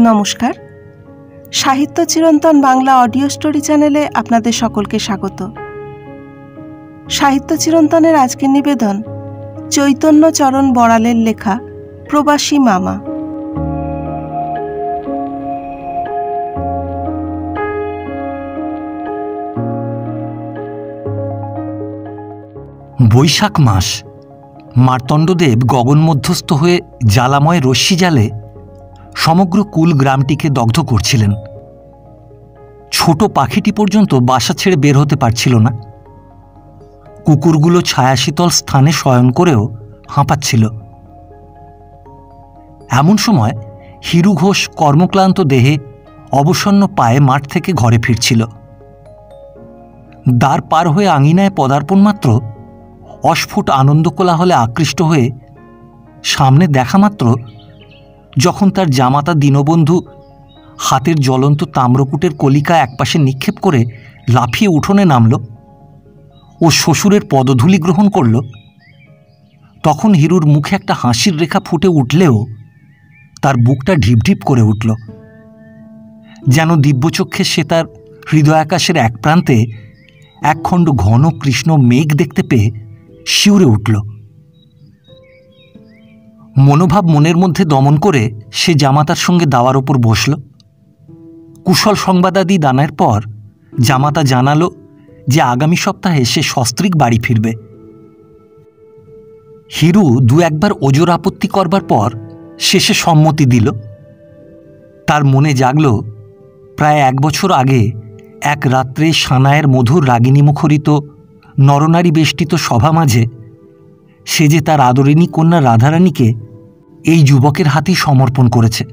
নমস্কার। সাহিত্য চিরন্তন বাংলা অডিও স্টোরি চ্যানেলে আপনাদের সকলকে স্বাগত। সাহিত্য চিরন্তনের আজকের নিবেদন চৈতন্যচরণ বড়ালের লেখা প্রবাসী মামা। বৈশাখ মাস। মার্তণ্ডদেব গগন মধ্যস্থ হয়ে জ্বালাময় রশ্মি জালে সমগ্র কুল গ্রামটিকে দগ্ধ করছিলেন। ছোট পাখিটি পর্যন্ত বাসা ছেড়ে বের হতে পারছিল না। কুকুরগুলো ছায়াশীতল স্থানে শয়ন করেও হাঁপাচ্ছিল। এমন সময় হিরু ঘোষ কর্মক্লান্ত দেহে অবসন্ন পায়ে মাঠ থেকে ঘরে ফিরছিল। দ্বার পার হয়ে আঙিনায় পদার্পণ মাত্র অস্ফুট আনন্দ কোলাহলে আকৃষ্ট হয়ে সামনে দেখা মাত্র যখন তার জামাতা দীনবন্ধু হাতের জ্বলন্ত তাম্রকূটের কলিকা একপাশে নিক্ষেপ করে লাফিয়ে উঠোনে নামল ও শ্বশুরের পদধূলি গ্রহণ করল, তখন হিরুর মুখে একটা হাসির রেখা ফুটে উঠলেও তার বুকটা ঢিপঢিপ করে উঠল, যেন দিব্যচক্ষে সে তার হৃদয়াকাশের এক প্রান্তে একখণ্ড ঘন কৃষ্ণ মেঘ দেখতে পেয়ে শিউরে উঠল। মনোভাব মনের মধ্যে দমন করে সে জামাতার সঙ্গে দাওয়ার ওপর বসল। কুশল সংবাদাদি দানের পর জামাতা জানালো যে আগামী সপ্তাহে সে সস্ত্রীক বাড়ি ফিরবে। হিরু দু একবার ওজোর আপত্তি করবার পর শেষে সম্মতি দিল। তার মনে জাগল প্রায় 1 বছর আগে এক রাত্রে সানায়ের মধুর রাগিনী মুখরিত নরনারী বেষ্টিত সভা মাঝে সে যে তার আদরিণী কন্যা রাধারানীকে এই যুবকের হাতেই সমর্পণ করেছে।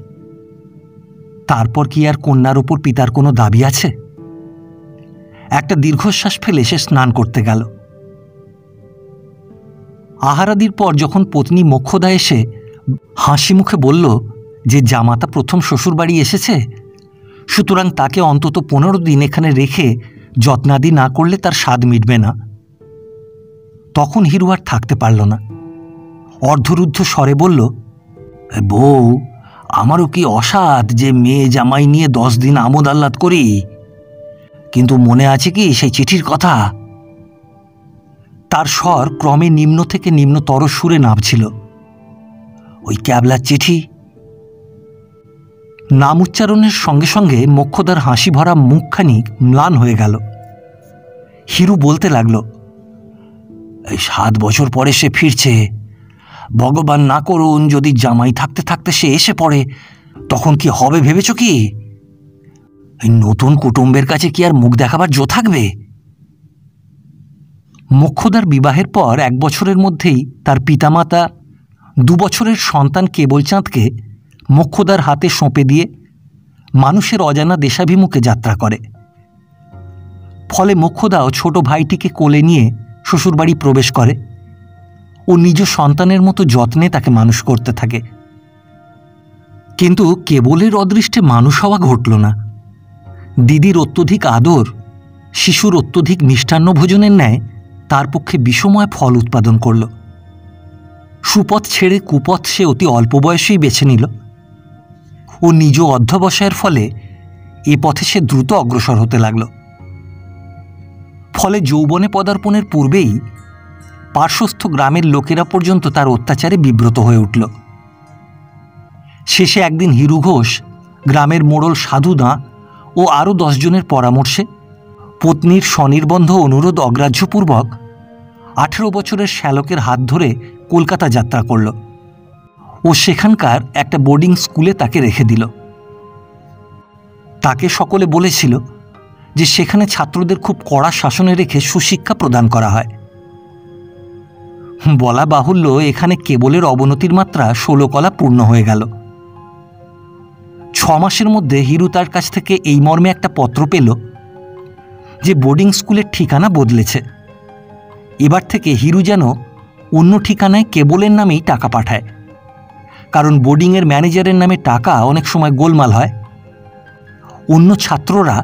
তারপর কি আর কন্যার ওপর পিতার কোনো দাবি আছে? একটা দীর্ঘশ্বাস ফেলে সে স্নান করতে গেল। আহারাদির পর যখন পত্নী মোক্ষদা এসে হাসি মুখে বলল যে জামাতা প্রথম শ্বশুরবাড়ি এসেছে, সুতরাং তাকে অন্তত 15 দিন এখানে রেখে যত্নাদি না করলে তার স্বাদ মিটবে না, তখন হিরু আর থাকতে পারল না। অর্ধরুদ্ধ স্বরে বলল, বউ, আমারও কি অসাধ যে মেয়ে জামাই নিয়ে 10 দিন আমোদ আহ্লাদ করি, কিন্তু মনে আছে কি সেই চিঠির কথা? তার স্বর ক্রমে নিম্ন থেকে নিম্নতর সুরে নামছিল। ওই ক্যাবলার চিঠি। নাম উচ্চারণের সঙ্গে সঙ্গে মোক্ষদার হাসি ভরা মুখখানি ম্লান হয়ে গেল। হিরু বলতে লাগল, এই 7 বছর পরে সে ফিরছে। ভগবান না করুন যদি জামাই থাকতে থাকতে সে এসে পড়ে, তখন কি হবে ভেবেছ কি? এই নতুন কুটুম্বের কাছে কি আর মুখ দেখাবার জো থাকবে? মোক্ষদার বিবাহের পর 1 বছরের মধ্যেই তার পিতামাতা 2 বছরের সন্তান কেবলচাঁদকে মোক্ষদার হাতে সঁপে দিয়ে মানুষের অজানা দেশাভিমুখে যাত্রা করে। ফলে মোক্ষদাও ছোট ভাইটিকে কোলে নিয়ে শ্বশুরবাড়ি প্রবেশ করে ও নিজ সন্তানের মতো যত্নে তাকে মানুষ করতে থাকে। কিন্তু কেবলের অদৃষ্টে মানুষ হওয়া ঘটল না। দিদির অত্যধিক আদর শিশুর অত্যধিক মিষ্টান্ন ভোজনের ন্যায় তার পক্ষে বিষময় ফল উৎপাদন করল। সুপথ ছেড়ে কুপথ সে অতি অল্প বয়সেই বেছে নিল ও নিজ অধ্যবসায়ের ফলে এ পথে সে দ্রুত অগ্রসর হতে লাগল। ফলে যৌবনে পদার্পণের পূর্বেই পার্শ্বস্থ গ্রামের লোকেরা পর্যন্ত তার অত্যাচারে বিব্রত হয়ে উঠল। শেষে একদিন হিরু ঘোষ গ্রামের মোড়ল সাধুদা ও আরও 10 জনের পরামর্শে পত্নীর স্বনির্বন্ধ অনুরোধ অগ্রাহ্যপূর্বক 18 বছরের শ্যালকের হাত ধরে কলকাতা যাত্রা করল ও সেখানকার একটা বোর্ডিং স্কুলে তাকে রেখে দিল। তাকে সকলে বলেছিল যে সেখানে ছাত্রদের খুব কড়া শাসনে রেখে সুশিক্ষা প্রদান করা হয়। বলা বাহুল্য, এখানে কেবলের অবনতির মাত্রা 16 কলা পূর্ণ হয়ে গেল। 6 মাসের মধ্যে হিরু তার কাছ থেকে এই মর্মে একটা পত্র পেল যে বোর্ডিং স্কুলের ঠিকানা বদলেছে। এবার থেকে হিরু যেন অন্য ঠিকানায় কেবলের নামেই টাকা পাঠায়, কারণ বোর্ডিংয়ের ম্যানেজারের নামে টাকা অনেক সময় গোলমাল হয়। অন্য ছাত্ররা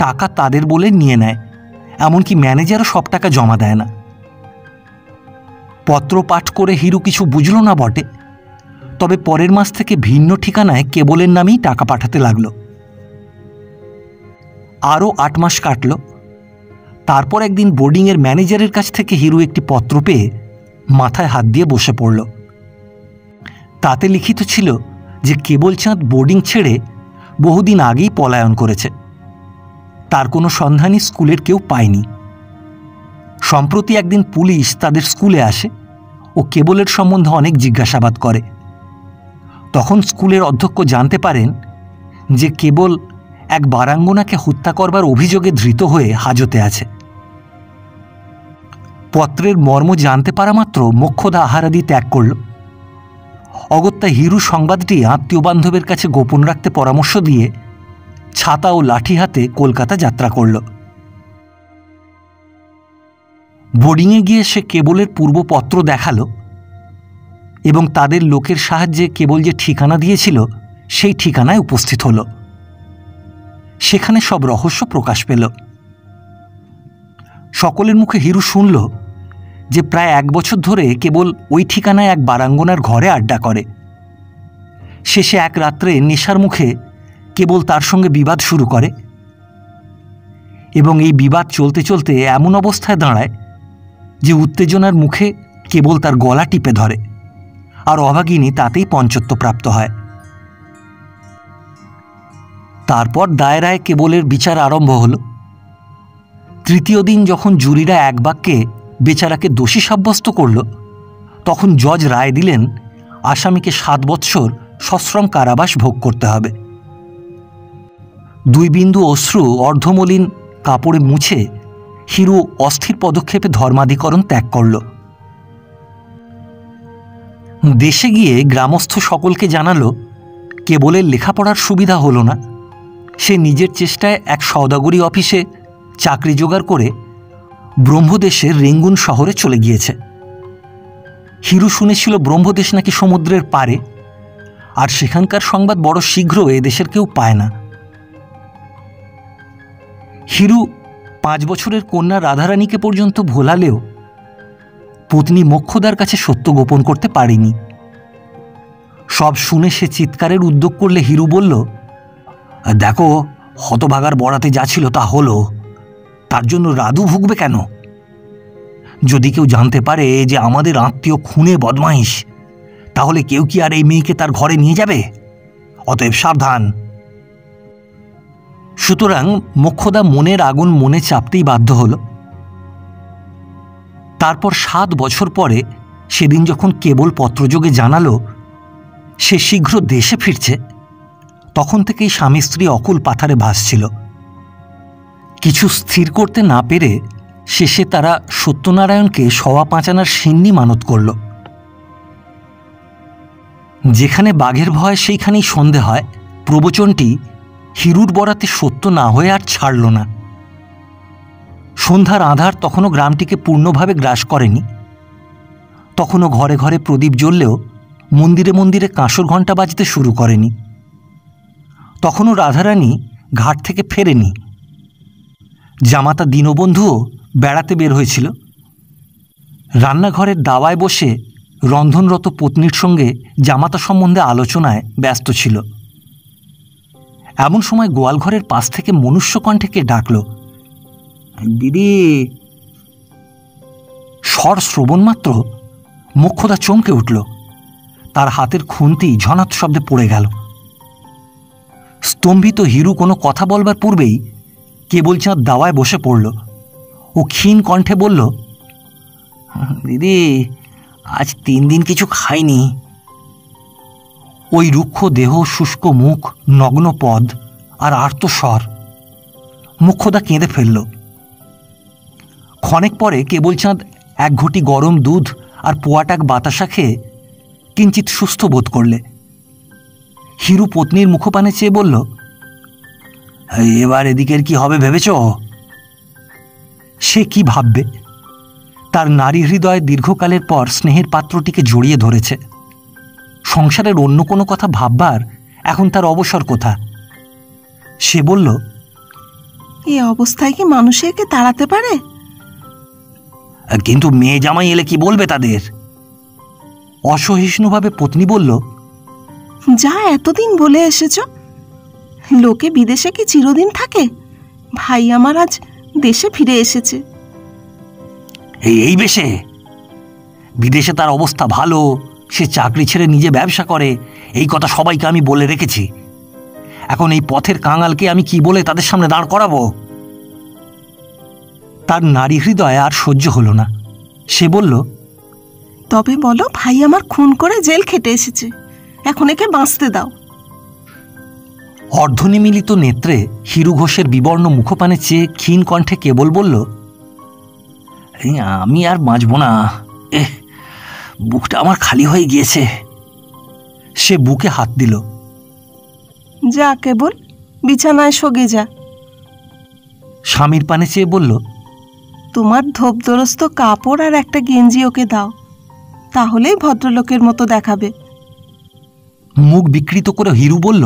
টাকা তাদের বলে নিয়ে নেয়, এমনকি ম্যানেজারও সব টাকা জমা দেয় না। পত্র পাঠ করে হিরু কিছু বুঝল না বটে, তবে পরের মাস থেকে ভিন্ন ঠিকানায় কেবলের নামেই টাকা পাঠাতে লাগলো। আরও 8 মাস কাটল। তারপর একদিন বোর্ডিংয়ের ম্যানেজারের কাছ থেকে হিরু একটি পত্র পেয়ে মাথায় হাত দিয়ে বসে পড়ল। তাতে লিখিত ছিল যে কেবলচাঁদ বোর্ডিং ছেড়ে বহুদিন আগেই পলায়ন করেছে। তার কোনো সন্ধানই স্কুলের কেউ পায়নি। সম্প্রতি একদিন পুলিশ তাদের স্কুলে আসে ও কেবলের সম্বন্ধে অনেক জিজ্ঞাসাবাদ করে। তখন স্কুলের অধ্যক্ষ জানতে পারেন যে কেবল এক বারাঙ্গনাকে হত্যা করবার অভিযোগে ধৃত হয়ে হাজতে আছে। পত্রের মর্ম জানতে পারা মাত্র মোক্ষদা আহারাদি ত্যাগ করল। অগত্যা হিরু সংবাদটি আত্মীয় বান্ধবের কাছে গোপন রাখতে পরামর্শ দিয়ে ছাতা ও লাঠি হাতে কলকাতা যাত্রা করল। বোর্ডিংয়ে গিয়ে সে কেবলের পূর্বপত্র দেখালো এবং তাদের লোকের সাহায্যে কেবল যে ঠিকানা দিয়েছিল সেই ঠিকানায় উপস্থিত হল। সেখানে সব রহস্য প্রকাশ পেল। সকলের মুখে হিরু শুনল যে প্রায় 1 বছর ধরে কেবল ওই ঠিকানায় এক বারাঙ্গনার ঘরে আড্ডা করে। শেষে এক রাত্রে নেশার মুখে কেবল তার সঙ্গে বিবাদ শুরু করে এবং এই বিবাদ চলতে চলতে এমন অবস্থায় দাঁড়ায় যে উত্তেজনার মুখে কেবল তার গলা টিপে ধরে, আর অভাগিনী তাতেই পঞ্চত্বপ্রাপ্ত হয়। তারপর দায়রায় কেবলের বিচার আরম্ভ হল। তৃতীয় দিন যখন জুরিরা এক বাক্যে বেচারাকে দোষী সাব্যস্ত করল, তখন জজ রায় দিলেন আসামিকে 7 বৎসর সশ্রম কারাবাস ভোগ করতে হবে। 2 বিন্দু অশ্রু অর্ধমলিন কাপড়ে মুছে হিরু অস্থির পদক্ষেপে ধর্মাধিকরণ ত্যাগ করল। দেশে গিয়ে গ্রামস্থ সকলকে জানালো কেবলের লেখাপড়ার সুবিধা হলো না। সে নিজের চেষ্টায় এক সওদাগরি অফিসে চাকরি জোগাড় করে ব্রহ্মদেশের রেঙ্গুন শহরে চলে গিয়েছে। হিরু শুনেছিল ব্রহ্মদেশ নাকি সমুদ্রের পারে, আর সেখানকার সংবাদ বড় শীঘ্র এদেশের কেউ পায় না। হিরু 5 বছরের কন্যা রাধারানীকে পর্যন্ত ভোলালেও পত্নী মোক্ষদার কাছে সত্য গোপন করতে পারেনি। সব শুনে সে চিৎকারের উদ্যোগ করলে হিরু বলল, দেখো, হতভাগার বরাতে যা ছিল তা হলো, তার জন্য রাধু ভুগবে কেন? যদি কেউ জানতে পারে যে আমাদের আত্মীয় খুনে বদমাইশ, তাহলে কেউ কি আর এই মেয়েকে তার ঘরে নিয়ে যাবে? অতএব সাবধান। সুতরাং মোক্ষদা মনের আগুন মনে চাপতেই বাধ্য হল। তারপর 7 বছর পরে সেদিন যখন কেবল পত্রযোগে জানালো সে শীঘ্র দেশে ফিরছে, তখন থেকেই স্বামী স্ত্রী অকুল পাথারে ভাসছিল। কিছু স্থির করতে না পেরে শেষে তারা সত্যনারায়ণকে 5.25 আনার সিন্নি মানত করল। যেখানে বাঘের ভয় সেইখানেই সন্ধে হয় প্রবচনটি হিরুর বরাতে সত্য না হয়ে আর ছাড়ল না। সন্ধ্যার আঁধার তখনও গ্রামটিকে পূর্ণভাবে গ্রাস করেনি। তখনও ঘরে ঘরে প্রদীপ জ্বললেও মন্দিরে মন্দিরে কাঁসর ঘণ্টা বাজতে শুরু করেনি। তখনও রাধারানী ঘাট থেকে ফেরেনি। জামাতা দীনবন্ধুও বেড়াতে বের হয়েছিল। রান্নাঘরের দাওয়ায় বসে রন্ধনরত পত্নীর সঙ্গে জামাতা সম্বন্ধে আলোচনায় ব্যস্ত ছিল। এমন সময় গোয়ালঘরের পাশ থেকে মনুষ্যকণ্ঠে কে ডাকল, দিদি। স্বর শ্রবণ মাত্র মোক্ষদা চমকে উঠল। তার হাতের খুন্তি ঝনাত শব্দে পড়ে গেল। স্তম্ভিত হিরু কোনো কথা বলবার পূর্বেই কেবলচাঁদ দাওয়ায় বসে পড়ল ও ক্ষীণ কণ্ঠে বলল, দিদি, আজ 3 দিন কিছু খাইনি। ওই রুক্ষ দেহ, শুষ্ক মুখ, নগ্ন পদ আর আর্তস্বর। মোক্ষদা কেঁদে ফেলল। ক্ষণেক পরে কেবলচাঁদ 1 ঘটি গরম দুধ আর পোয়াটাক বাতাসা খেয়ে কিঞ্চিত সুস্থ বোধ করলে। হিরু পত্নীর মুখপানে চেয়ে বলল, এবার এদিকের কি হবে ভেবেছ? সে কি ভাববে? তার নারী হৃদয় দীর্ঘকালের পর স্নেহের পাত্রটিকে জড়িয়ে ধরেছে। সংসারের অন্য কোনো কথা ভাববার এখন তার অবসর কোথা। সে বলল, এই অবস্থায় কি মানুষ একে তাড়াতে পারে? কিন্তু মেয়ে জামাই এলে কি বলবে তাদের? অসহিষ্ণুভাবে পত্নী বলল, যা এতদিন বলে এসেছ। লোকে বিদেশে কি চিরদিন থাকে? ভাই আমার আজ দেশে ফিরে এসেছে। এই বেশে বিদেশে তার অবস্থা ভালো, সে চাকরি ছেড়ে নিজে ব্যবসা করে, এই কথা সবাইকে আমি বলে রেখেছি। এখন এই পথের কাঙালকে আমি কি বলে তাদের সামনে দাঁড় করাবো? তার নারী হৃদয় আর সহ্য হলো না। সে বলল, তবে বলো, ভাই আমার খুন করে জেল খেটে এসেছে, এখন একে বাঁচতে দাও। অর্ধনিমিলিত নেত্রে হিরু ঘোষের বিবর্ণ মুখপানে চেয়ে ক্ষীণ কণ্ঠে কেবল বলল, আমি আর বাঁচব না, বুকটা আমার খালি হয়ে গিয়েছে। সে বুকে হাত দিল। যা কেবল, বিছানায় শোগে যা। স্বামীর পানে চেয়ে বলল, তোমার ধোপদরস্ত কাপড় আর একটা গেঞ্জি ওকে দাও, তাহলেই ভদ্রলোকের মতো দেখাবে। মুখ বিকৃত করে হিরু বলল,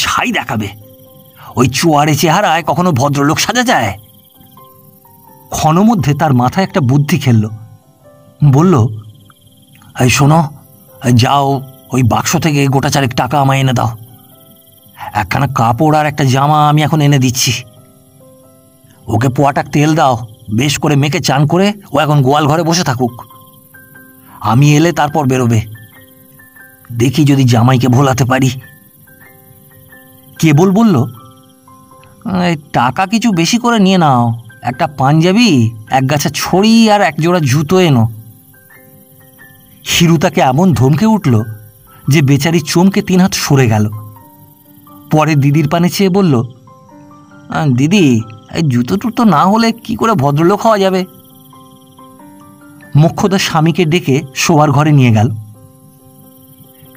ছাই দেখাবে, ওই চুয়ারে চেহারায় কখনো ভদ্রলোক সাজা যায়? ক্ষণমধ্যে তার মাথায় একটা বুদ্ধি খেলল। বলল, শোনো, যাও ওই বাক্স থেকে গোটা চারেক টাকা আমায় এনে দাও। একখানা কাপড় আর একটা জামা আমি এখন এনে দিচ্ছি। ওকে পোয়াটাক তেল দাও, বেশ করে মেখে চান করে ও এখন গোয়াল ঘরে বসে থাকুক। আমি এলে তারপর বেরোবে। দেখি যদি জামাইকে ভোলাতে পারি। কেবল বলল, টাকা কিছু বেশি করে নিয়ে নাও, একটা পাঞ্জাবি, এক গাছা ছড়ি আর এক জোড়া জুতো এনো। হিরু তাকে এমন ধমকে উঠল যে বেচারি চমকে 3 হাত সরে গেল। পরে দিদির পানে চেয়ে বলল, দিদি, এই জুতো টুতো না হলে কি করে ভদ্রলোক হওয়া যাবে? মোক্ষদা স্বামীকে ডেকে শোয়ার ঘরে নিয়ে গেল।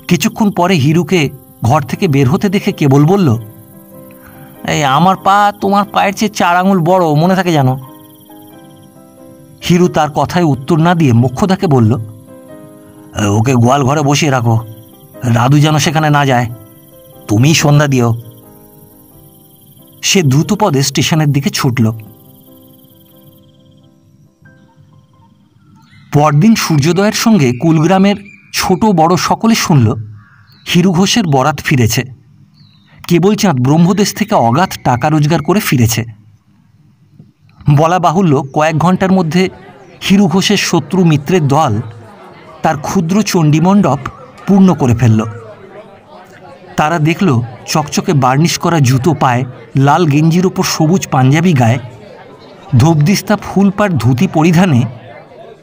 কিছুক্ষণ পরে হিরুকে ঘর থেকে বের হতে দেখে কেবল বলল, আমার পা তোমার পায়ের চেয়ে 4 আঙুল বড়, মনে থাকে জানো? হিরু তার কথায় উত্তর না দিয়ে মোক্ষদাকে বলল, ওকে গোয়াল ঘরে বসিয়ে রাখো, রাধু যেন সেখানে না যায়, তুমিই সন্ধ্যা দিও। সে দ্রুত পদে স্টেশনের দিকে ছুটল। পরদিন সূর্যোদয়ের সঙ্গে কুলগ্রামের ছোট বড় সকলে শুনল হিরু ঘোষের বরাত ফিরেছে। কেবলচাঁদ ব্রহ্মদেশ থেকে অগাধ টাকা রোজগার করে ফিরেছে। বলা বাহুল্য, কয়েক ঘন্টার মধ্যে হিরু ঘোষের শত্রু মিত্রের দল তার ক্ষুদ্র চণ্ডীমণ্ডপ পূর্ণ করে ফেলল। তারা দেখল চকচকে বার্নিশ করা জুতো পায়ে, লাল গেঞ্জির ওপর সবুজ পাঞ্জাবি গায়ে, ধোপদিস্তা ফুলপাড় ধুতি পরিধানে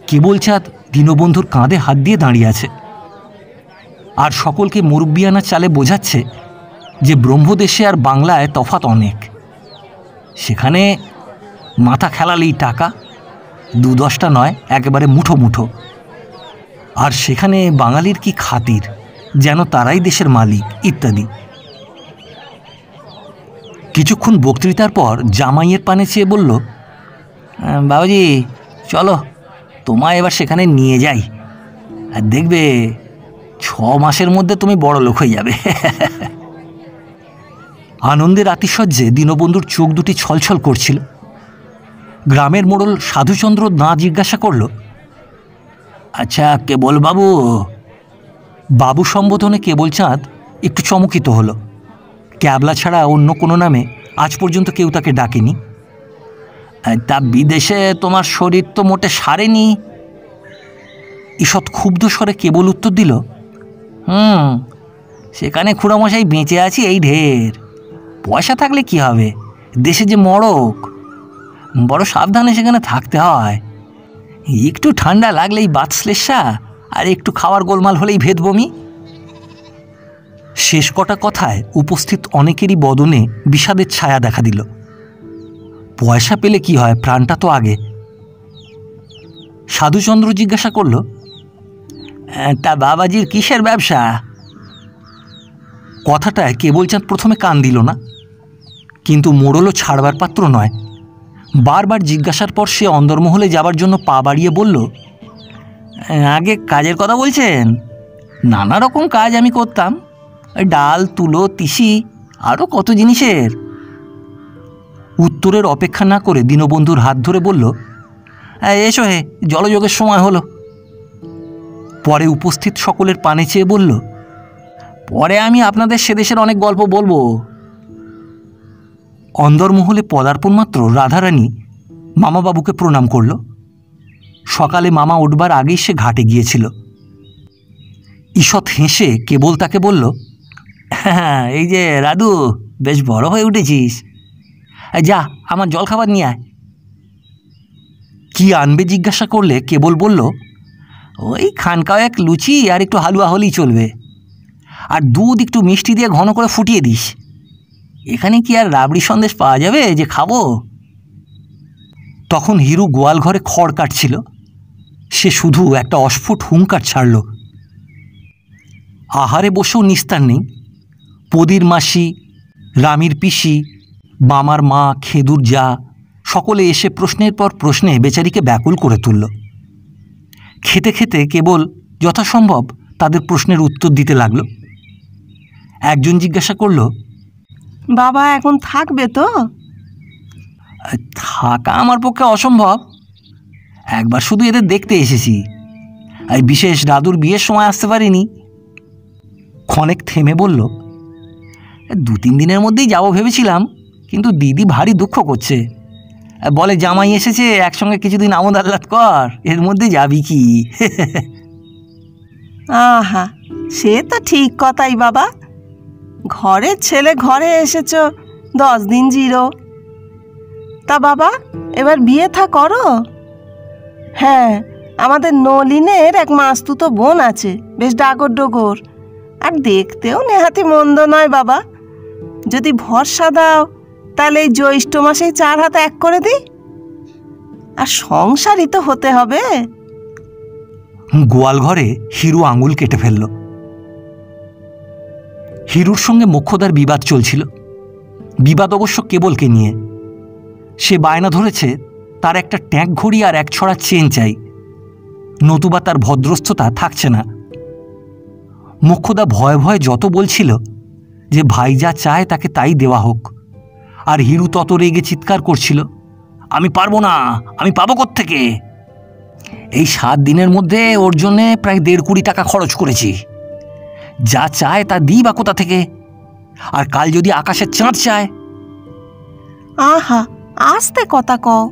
কেবলচাঁদ দীনবন্ধুর কাঁধে হাত দিয়ে দাঁড়িয়ে আছে। আর সকলকে মুরব্বিয়ানা চালে বোঝাচ্ছে যে ব্রহ্মদেশে আর বাংলায় তফাৎ অনেক। সেখানে মাথা খেলালেই টাকা, 2-10টা নয়, একেবারে মুঠো মুঠো। আর সেখানে বাঙালির কি খাতির, যেন তারাই দেশের মালিক, ইত্যাদি। কিছুক্ষণ বক্তৃতার পর জামাইয়ের পানে চেয়ে বলল, বাবাজি, চলো তোমায় এবার সেখানে নিয়ে যাই, আর দেখবে 6 মাসের মধ্যে তুমি বড় লোক হয়ে যাবে। আনন্দের আতিশয্যে দীনবন্ধুর চোখ দুটি ছলছল করছিল। গ্রামের মোড়ল সাধুচন্দ্র না জিজ্ঞাসা করল, আচ্ছা কেবল বাবু? বাবু সম্বোধনে কেবলচাঁদ একটু চমকিত হলো। ক্যাবলা ছাড়া অন্য কোনো নামে আজ পর্যন্ত কেউ তাকে ডাকেনি। তা বিদেশে তোমার শরীর তো মোটে সারেনি? ঈষৎ ক্ষুব্ধ স্বরে কেবল উত্তর দিল, সেখানে খুড়ামশাই বেঁচে আছি এই ঢের, পয়সা থাকলে কি হবে, দেশে যে মড়ক, বড় সাবধানে সেখানে থাকতে হয়। একটু ঠান্ডা লাগলেই বাতশ্লেষা, আর একটু খাওয়ার গোলমাল হলেই ভেদ বমি। শেষ কটা কথায় উপস্থিত অনেকেরই বদনে বিষাদের ছায়া দেখা দিল। পয়সা পেলে কি হয়, প্রাণটা তো আগে। সাধুচন্দ্র জিজ্ঞাসা করল, তা বাবাজির কিসের ব্যবসা? কথাটায় কেবলচাঁদ প্রথমে কান দিল না, কিন্তু মোড়লও ছাড়বার পাত্র নয়। বারবার জিজ্ঞাসার পর সে অন্দরমহলে যাবার জন্য পা বাড়িয়ে বলল, আগে কাজের কথা বলছেন? নানা রকম কাজ আমি করতাম, ডাল, তুলো, তিসি, আরও কত জিনিসের। উত্তরের অপেক্ষা না করে দীনবন্ধুর হাত ধরে বলল, এসো হে, জলযোগের সময় হলো। পরে উপস্থিত সকলের পানে চেয়ে বলল, পরে আমি আপনাদের সে দেশের অনেক গল্প বলবো। অন্দরমহলে পদার্পণ মাত্র রাধারানী মামাবাবুকে প্রণাম করল। সকালে মামা উঠবার আগেই সে ঘাটে গিয়েছিল। ঈষৎ হেসে কেবল তাকে বলল, হ্যাঁ, এই যে রাধু, বেশ বড় হয়ে উঠেছিস, যা আমার জলখাবার নিয়ে আয়। কি আনবে জিজ্ঞাসা করলে কেবল বলল, ওই খানকাওয়েক লুচি আর একটু হালুয়া হলেই চলবে, আর দুধ একটু মিষ্টি দিয়ে ঘন করে ফুটিয়ে দিস। এখানে কি আর রাবড়ি সন্দেশ পাওয়া যাবে যে খাবো? তখন হিরু গোয়াল ঘরে খড় কাটছিল। সে শুধু একটা অস্ফুট হুঙ্কার ছাড়ল। আহারে বসেও নিস্তার নেই। পদির মাসি, রামির পিসি, মামার মা, খেদুর যা, সকলে এসে প্রশ্নের পর প্রশ্নে বেচারিকে ব্যাকুল করে তুলল। খেতে খেতে কেবল যথাসম্ভব তাদের প্রশ্নের উত্তর দিতে লাগলো। একজন জিজ্ঞাসা করল, বাবা এখন থাকবে তো? থাকা আমার পক্ষে অসম্ভব। একবার শুধু এদের দেখতে এসেছি, এই বিশেষ দাদুর বিয়ের সময় আসতে পারিনি। ক্ষণেক থেমে বলল, 2-3 দিনের মধ্যেই যাবো ভেবেছিলাম, কিন্তু দিদি ভারী দুঃখ করছে। বলে জামাই এসেছে, একসঙ্গে কিছুদিন আমোদ আহ্লাদ কর, এর মধ্যে যাবি কি? আহা, সে তো ঠিক কথাই বাবা। ঘরের ছেলে ঘরে এসেছ, 10 দিন জিরো। তা বাবা, এবার বিয়ে থা করো। হ্যাঁ, আমাদের নলিনের এক মাস্তুতো বোন আছে, বেশ ডাগর ডোগর, আর দেখতেও নেহাতি মন্দ নয় বাবা। যদি ভরসা দাও, তাহলে এই জ্যৈষ্ঠ মাসেই 4 হাত এক করে দিই। আর সংসারই তো হতে হবে। গোয়াল ঘরে হিরু আঙুল কেটে ফেলল। হিরুর সঙ্গে মোক্ষদার বিবাদ চলছিল। বিবাদ অবশ্য কেবলকে নিয়ে। সে বায়না ধরেছে তার একটা ট্যাঙ্ক ঘড়ি আর 1 ছড়া চেন চাই, নতুবা তার ভদ্রস্থতা থাকছে না। মোক্ষদা ভয়ে ভয়ে যত বলছিল যে ভাই যা চায় তাকে তাই দেওয়া হোক, আর হিরু তত রেগে চিৎকার করছিল, আমি পারবো না, আমি পাবো কোত্থেকে? এই 7 দিনের মধ্যে ওর জন্যে প্রায় 1.5 কোটি টাকা খরচ করেছি। যা চায় তা দিই বা কোথা থেকে? আর কাল যদি আকাশের চাঁদ চায়? আহা, আস্তে কথা কও,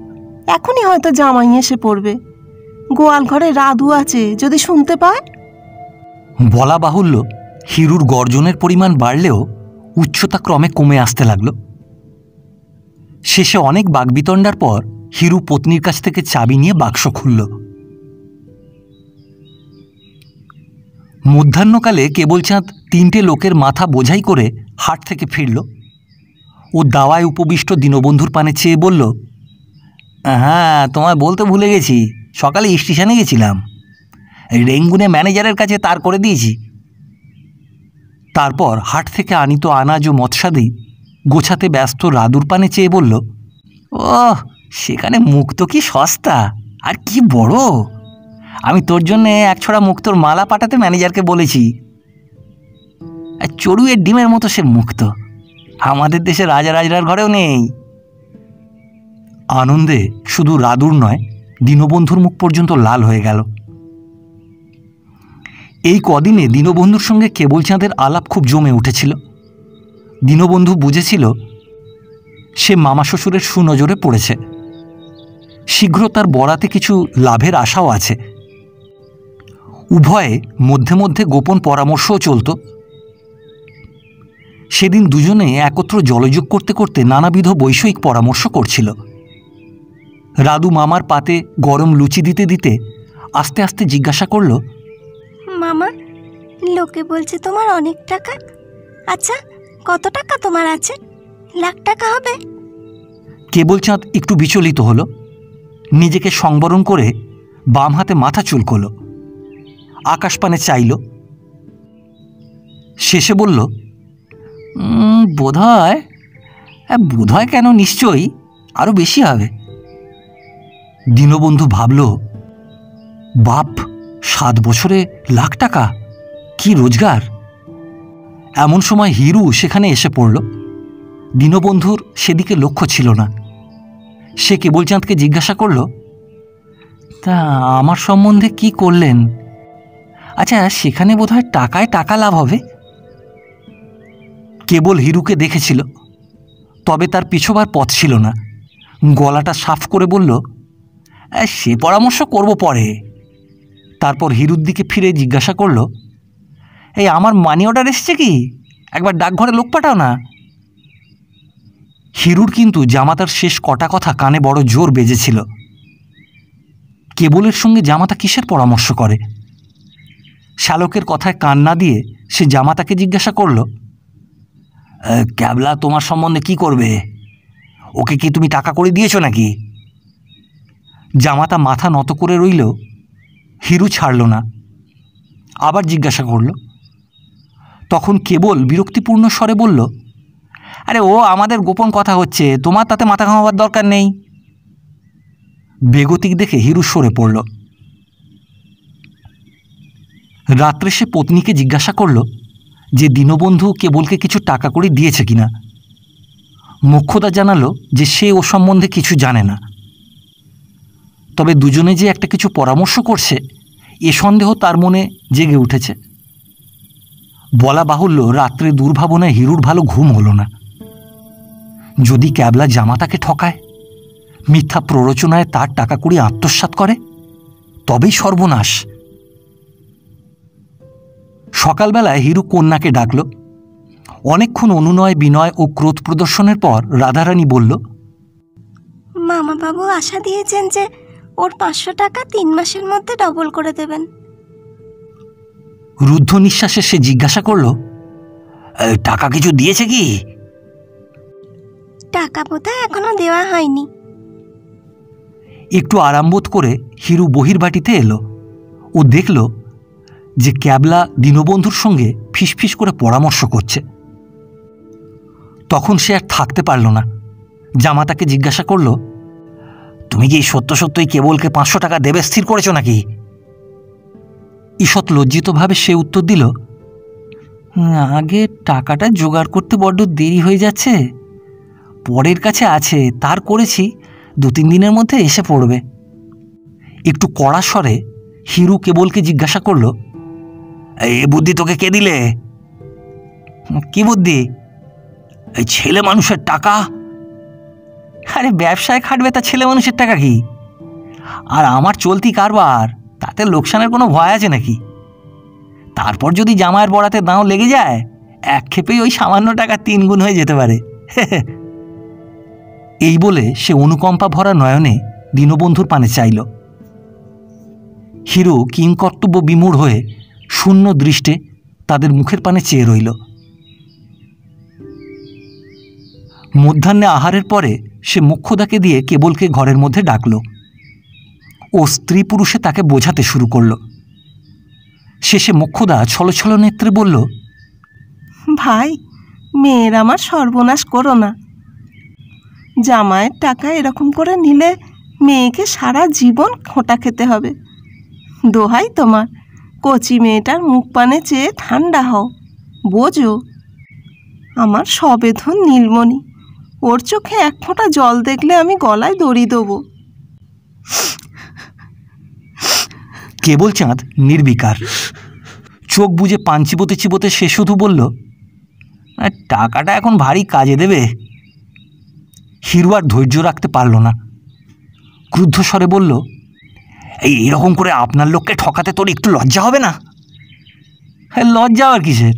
এখনই হয়তো জামাই এসে পড়বে। গোয়াল ঘরে রাধু আছে, যদি শুনতে পায়। বলা বাহুল্য, হিরুর গর্জনের পরিমাণ বাড়লেও উচ্চতা ক্রমে কমে আসতে লাগল। শেষে অনেক বাগবিতণ্ডার পর হিরু পত্নীর কাছ থেকে চাবি নিয়ে বাক্স খুলল। মধ্যাহ্নকালে কেবলচাঁদ 3টে লোকের মাথা বোঝাই করে হাট থেকে ফিরল। ও দাওয়ায় উপবিষ্ট দীনবন্ধুর পানে চেয়ে বলল, হ্যাঁ, তোমায় বলতে ভুলে গেছি, সকালে স্টেশনে গেছিলাম, রেঙ্গুনে ম্যানেজারের কাছে তার করে দিয়েছি। তারপর হাট থেকে আনিত আনাজ ও মৎস্যাদি গোছাতে ব্যস্ত রাদুর পানে চেয়ে বলল, ওহ, সেখানে মুক্তো কি সস্তা আর কি বড়! আমি তোর জন্যে 1 ছড়া মুক্তোর মালা পাঠাতে ম্যানেজারকে বলেছি। চড়ুইয়ের ডিমের মতো সে মুক্তো, আমাদের দেশে রাজারাজরার ঘরেও নেই। আনন্দে শুধু রাদুর নয়, দীনবন্ধুর মুখ পর্যন্ত লাল হয়ে গেল। এই কদিনে দীনবন্ধুর সঙ্গে কেবলচাঁদের আলাপ খুব জমে উঠেছিল। দীনবন্ধু বুঝেছিল সে মামা শ্বশুরের সুনজরে পড়েছে। শীঘ্র তার বরাতে কিছু লাভের আশাও আছে। উভয়ে মধ্যে মধ্যে গোপন পরামর্শও চলত। সেদিন দুজনে একত্র জলযোগ করতে করতে নানাবিধ বৈষয়িক পরামর্শ করছিল। রাদু মামার পাতে গরম লুচি দিতে দিতে আস্তে আস্তে জিজ্ঞাসা করল, মামা, লোকে বলছে তোমার অনেক টাকা। আচ্ছা, কত টাকা তোমার আছে? লাখ টাকা হবে? কেবলচাঁদ একটু বিচলিত হলো। নিজেকে সংবরণ করে বাম হাতে মাথা চুলকল, আকাশপানে চাইল, শেষে বলল, বোধহয় কেন, নিশ্চয়ই আরো বেশি হবে। দীনবন্ধু ভাবল, বাপ, 7 বছরে লাখ টাকা, কি রোজগার! এমন সময় হিরু সেখানে এসে পড়ল। দীনবন্ধুর সেদিকে লক্ষ্য ছিল না। সে কেবলচাঁদকে জিজ্ঞাসা করল, তা আমার সম্বন্ধে কি করলেন? আচ্ছা, সেখানে বোধহয় টাকায় টাকা লাভ হবে। কেবল হিরুকে দেখেছিল, তবে তার পিছোবার পথ ছিল না। গলাটা সাফ করে বলল, সে পরামর্শ করব পরে। তারপর হিরুর দিকে ফিরে জিজ্ঞাসা করল, এই আমার মানি অর্ডার এসছে কি? একবার ডাকঘরে লোক পাঠাও না। হিরুর কিন্তু জামাতার শেষ কটা কথা কানে বড় জোর বেজেছিল। কেবলের সঙ্গে জামাতা কিসের পরামর্শ করে? শ্যালকের কথায় কান না দিয়ে সে জামাতাকে জিজ্ঞাসা করল, ক্যাবলা তোমার সম্বন্ধে কি করবে? ওকে কি তুমি টাকা করে দিয়েছো নাকি? জামাতা মাথা নত করে রইল। হিরু ছাড়ল না, আবার জিজ্ঞাসা করল। তখন কেবল বিরক্তিপূর্ণ স্বরে বলল, আরে ও আমাদের গোপন কথা হচ্ছে, তোমার তাতে মাথা ঘামাবার দরকার নেই। বেগতিক দেখে হিরু সরে পড়ল। রাত্রে সে পত্নীকে জিজ্ঞাসা করল যে দীনবন্ধু কেবলকে কিছু টাকা করে দিয়েছে কিনা। মোক্ষদা জানালো যে সে ও সম্বন্ধে কিছু জানে না, তবে দুজনে যে একটা কিছু পরামর্শ করছে এ সন্দেহ তার মনে জেগে উঠেছে। বলা বাহুল্য, রাত্রে দুর্ভাবনায় হিরুর ভালো ঘুম হলো না। যদি ক্যাবলা জামাতাকে ঠকায়, মিথ্যা প্ররোচনায় তার টাকা কুড়ি আত্মসাৎ করে, তবেই সর্বনাশ। সকালবেলায় হিরু কন্যাকে ডাকল। অনেকক্ষণ অনুনয় বিনয় ও ক্রোধ প্রদর্শনের পর রাধারানী বলল, মামাবাবু আশা দিয়েছেন যে ওর 500 টাকা 3 মাসের মধ্যে ডবল করে দেবেন। রুদ্ধ নিঃশ্বাসে সে জিজ্ঞাসা করল, টাকা কিছু দিয়েছে কি? টাকা বোধহয় এখনো দেওয়া হয়নি। একটু আরাম বোধ করে হিরু বহির্বাটিতে এলো ও দেখল যে ক্যাবলা দীনবন্ধুর সঙ্গে ফিসফিস করে পরামর্শ করছে। তখন সে আর থাকতে পারল না, জামাতাকে জিজ্ঞাসা করল, তুমি কি সত্য সত্যই কেবলকে 500 টাকা দেবে স্থির করেছো নাকি? ঈষৎ লজ্জিতভাবে সে উত্তর দিল, আগে টাকাটা জোগাড় করতে বড্ড দেরি হয়ে যাচ্ছে, পরের কাছে আছে, তার করেছি, 2-3 দিনের মধ্যে এসে পড়বে। একটু কড়া স্বরে হিরু কেবলকে জিজ্ঞাসা করল, এ বুদ্ধি তোকে কে দিলে? কি বুদ্ধি? এই ছেলে মানুষের টাকা। আরে ব্যবসায় খাটবে তা ছেলে মানুষের টাকা কি? আর আমার চলতি কারবার, তাতে লোকসানের কোনো ভয় আছে নাকি? তারপর যদি জামাইয়ের বরাতে দাও লেগে যায়, এক ক্ষেপেই ওই সামান্য টাকা 3 গুণ হয়ে যেতে পারে। এই বলে সে অনুকম্পা ভরা নয়নে দীনবন্ধুর পানে চাইল। হিরু কিংকর্তব্য বিমূঢ় হয়ে শূন্য দৃষ্টে তাদের মুখের পানে চেয়ে রইল। মধ্যাহ্নে আহারের পরে সে মোক্ষদাকে দিয়ে কেবলকে ঘরের মধ্যে ডাকল ও স্ত্রী পুরুষে তাকে বোঝাতে শুরু করল। শেষে মোক্ষদা ছলছল নেত্রে বলল, ভাই, মেয়ের আমার সর্বনাশ করো না। জামাইয়ের টাকা এরকম করে নিলে মেয়েকে সারা জীবন খোঁটা খেতে হবে। দোহাই তোমার, কচি মেয়েটার মুখ পানে চেয়ে ঠান্ডা হও, বোঝো। আমার সবেধন নীলমণি, ওর চোখে 1 ফোঁটা জল দেখলে আমি গলায় দড়ি দেবো। কেবল চাঁদ নির্বিকার, চোখ বুজে পান চিবোতে চিবোতে সে শুধু বলল, টাকাটা এখন ভারী কাজে দেবে। হিরু আর ধৈর্য রাখতে পারল না, ক্রুদ্ধ স্বরে বলল, এইরকম করে আপনার লোককে ঠকাতে তোর একটু লজ্জা হবে না? লজ্জা আর কিসের?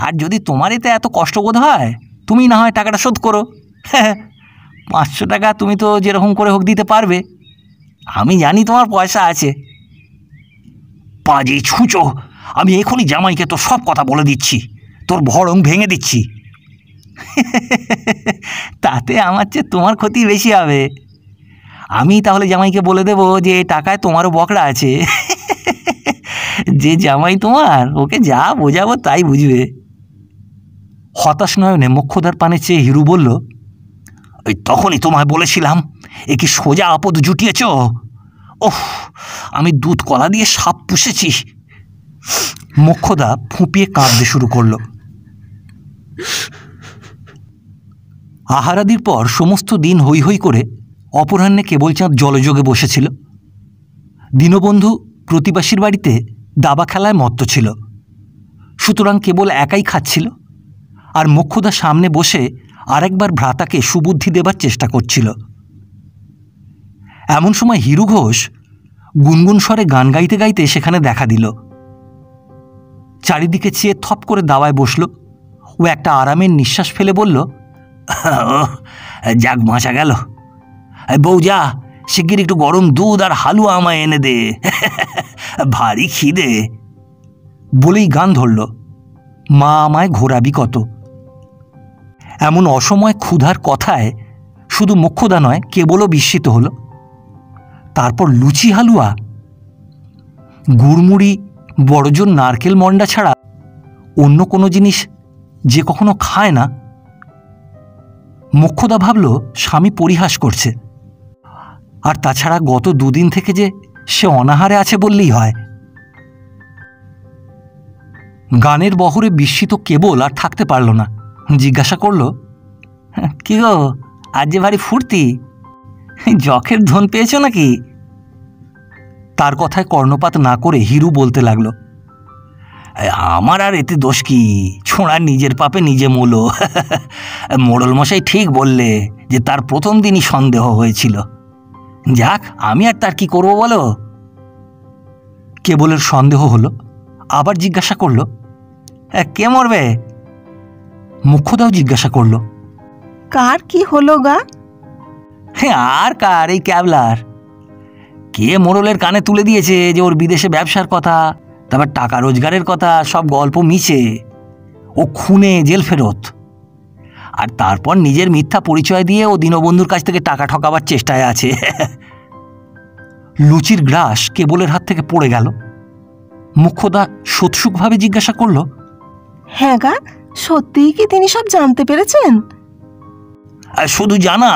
আর যদি তোমার এতে এত কষ্টবোধ হয়, তুমি না হয় টাকাটা শোধ করো। 500 টাকা তুমি তো যেরকম করে হোক দিতে পারবে, আমি জানি তোমার পয়সা আছে। পাজি ছুঁচো, আমি এখনই জামাইকে তো সব কথা বলে দিচ্ছি, তোর ভরং ভেঙে দিচ্ছি। তাতে আমার চেয়ে তোমার ক্ষতি বেশি হবে। আমি তাহলে জামাইকে বলে দেবো যে এই টাকায় তোমারও বকরা আছে। যে জামাই তোমার, ওকে যা বোঝাবো তাই বুঝবে। হতাশ নয়নে মোক্ষদার পানে চেয়ে হিরু বলল, ওই তখনই তোমায় বলেছিলাম, এ কি সোজা আপদ জুটিয়েছ? ওহ, আমি দুধ কলা দিয়ে সাপ পুষেছি। মোক্ষদা ফুঁপিয়ে কাঁদতে শুরু করল। আহারাদির পর সমস্ত দিন হৈ হৈ করে অপরাহ্নে কেবলচাঁদ জলযোগে বসেছিল। দীনবন্ধু প্রতিবাসীর বাড়িতে দাবা খেলায় মত্ত ছিল, সুতরাং কেবল একাই খাচ্ছিল আর মোক্ষদা সামনে বসে আরেকবার ভ্রাতাকে সুবুদ্ধি দেবার চেষ্টা করছিল। এমন সময় হিরু ঘোষ গুনগুন স্বরে গান গাইতে গাইতে সেখানে দেখা দিল। চারিদিকে চেয়ে থপ করে দাওয়ায় বসল। ও একটা আরামের নিঃশ্বাস ফেলে বলল, যাক বাঁচা গেল। বউ যা, শিগগির একটু গরম দুধ আর হালুয়া আমায় এনে দে, ভারী খিদে। বলেই গান ধরল, মা আমায় ঘোরাবি কত। এমন অসময় ক্ষুধার কথায় শুধু মোক্ষদা নয়, কেবলও বিস্মিত হল। তারপর লুচি হালুয়া, গুড়মুড়ি, বড়জোর নারকেল মন্ডা ছাড়া অন্য কোনো জিনিস যে কখনো খায় না। মোক্ষদা ভাবল স্বামী পরিহাস করছে, আর তাছাড়া গত দুদিন থেকে যে সে অনাহারে আছে বললেই হয়। গানের বহরে বিস্মিত কেবল আর থাকতে পারল না, জিজ্ঞাসা করল, কি গো, আজ যে ভারী ফুর্তি, যখের ধন পেয়েছ নাকি? তার কথায় কর্ণপাত না করে হিরু বলতে লাগলো, আমার আর এতে দোষ কি, ছোঁড়া নিজের পাপে নিজে মূলো। মোড়ল মশাই ঠিক বললে যে তার প্রথম দিনই সন্দেহ হয়েছিল। যাক, আমি আর তার কি করব বলো। কেবলের সন্দেহ হলো, আবার জিজ্ঞাসা করল, কে মরবে? মোক্ষদাও জিজ্ঞাসা করল, কার কি হলো গা? আর কার, এই ক্যাবলার। কে মোড়লের কানে তুলে দিয়েছে যে ওর বিদেশে ব্যবসার কথা, তারপর টাকা রোজগারের কথা, সব গল্প মিছে ও খুনে জেল ফেরত। আর তারপর নিজের মিথ্যা পরিচয় দিয়ে ও দীনবন্ধুর কাছ থেকে টাকা ঠকাবার চেষ্টায় আছে। লুচির গ্রাস কেবলের হাত থেকে পড়ে গেল। মোক্ষদা সৎসুকভাবে জিজ্ঞাসা করল, হ্যাঁ গা, সত্যিই কি তিনি সব জানতে পেরেছেন? শুধু জানা,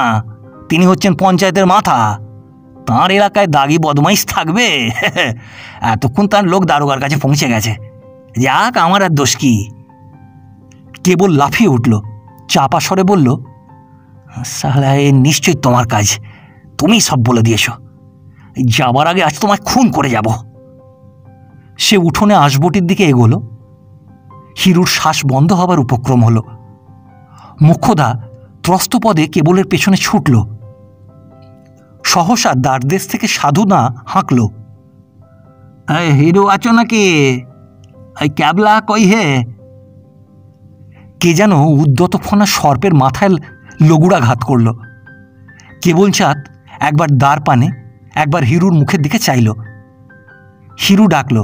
তিনি হচ্ছেন পঞ্চায়েতের মাথা। তাঁর এলাকায় দাগি বদমাইশ থাকবে? এতক্ষণ তার লোক দারোগার কাছে পৌঁছে গেছে। যাক, আমার আর দোষ কি। কেবল লাফিয়ে উঠল, চাপা স্বরে বলল, সালা, এ নিশ্চয়ই তোমার কাজ, তুমি সব বলে দিয়েছ। যাবার আগে আজ তোমায় খুন করে যাব। সে উঠোনে আসবটির দিকে এগোলো। হিরুর শ্বাস বন্ধ হবার উপক্রম হল। মোক্ষদা ত্রস্তপদে কেবলের পেছনে ছুটল। সহসা দ্বারদেশ থেকে সাধু না হাঁকল, হিরু আছো নাকি? ক্যাবলা কই হে? কে যেন উদ্যত ফোনা সর্পের মাথায় লগুড়াঘাত করল। কেবল চাঁদ একবার দ্বার পানে, একবার হিরুর মুখের দিকে চাইল। হিরু ডাকল,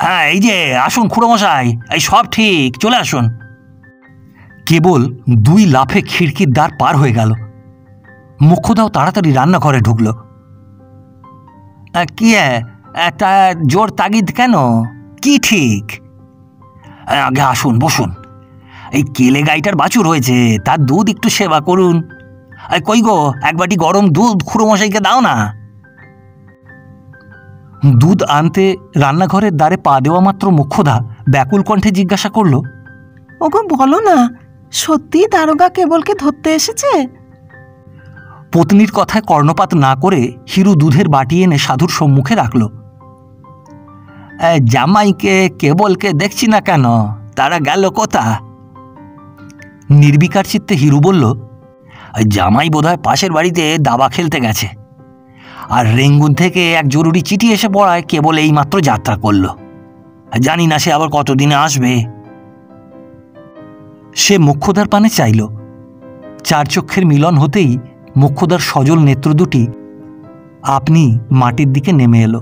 হ্যাঁ, এই যে আসুন খুড়োমশাই, এই সব ঠিক, চলে আসুন। কেবল দুই লাফে খিড়কির দ্বার পার হয়ে গেল। মোক্ষদাও তাড়াতাড়ি রান্নাঘরে ঢুকল। কি একটা জোর তাগিদ কেন? কি ঠিক? আগে আসুন, বসুন। এই কেলে গাইটার বাছুর হয়েছে, তার দুধ একটু সেবা করুন। কই গো, এক বাটি গরম দুধ খুড়োমশাইকে দাও না। দুধ আনতে রান্নাঘরের দ্বারে পা দেওয়া মাত্র মোক্ষদা ব্যাকুল কণ্ঠে জিজ্ঞাসা করল, ওগো বলো না, সত্যি দারোগা কেবলকে ধরতে এসেছে? পত্নীর কথায় কর্ণপাত না করে হিরু দুধের বাটি এনে সাধুর সম্মুখে রাখল। জামাইকে কেবলকে দেখছি না কেন, তারা গেল কোথা? নির্বিকার চিত্তে হিরু বলল, জামাই বোধহয় পাশের বাড়িতে দাবা খেলতে গেছে, আর রেঙ্গুন থেকে এক জরুরি চিঠি এসে পড়ায় কেবল এই মাত্র যাত্রা করল। জানি না সে আবার কতদিনে আসবে। সে মোক্ষদার পানে চাইল। চার চক্ষের মিলন হতেই মোক্ষদার সজল নেত্র দুটি আপনি মাটির দিকে নেমে এলো।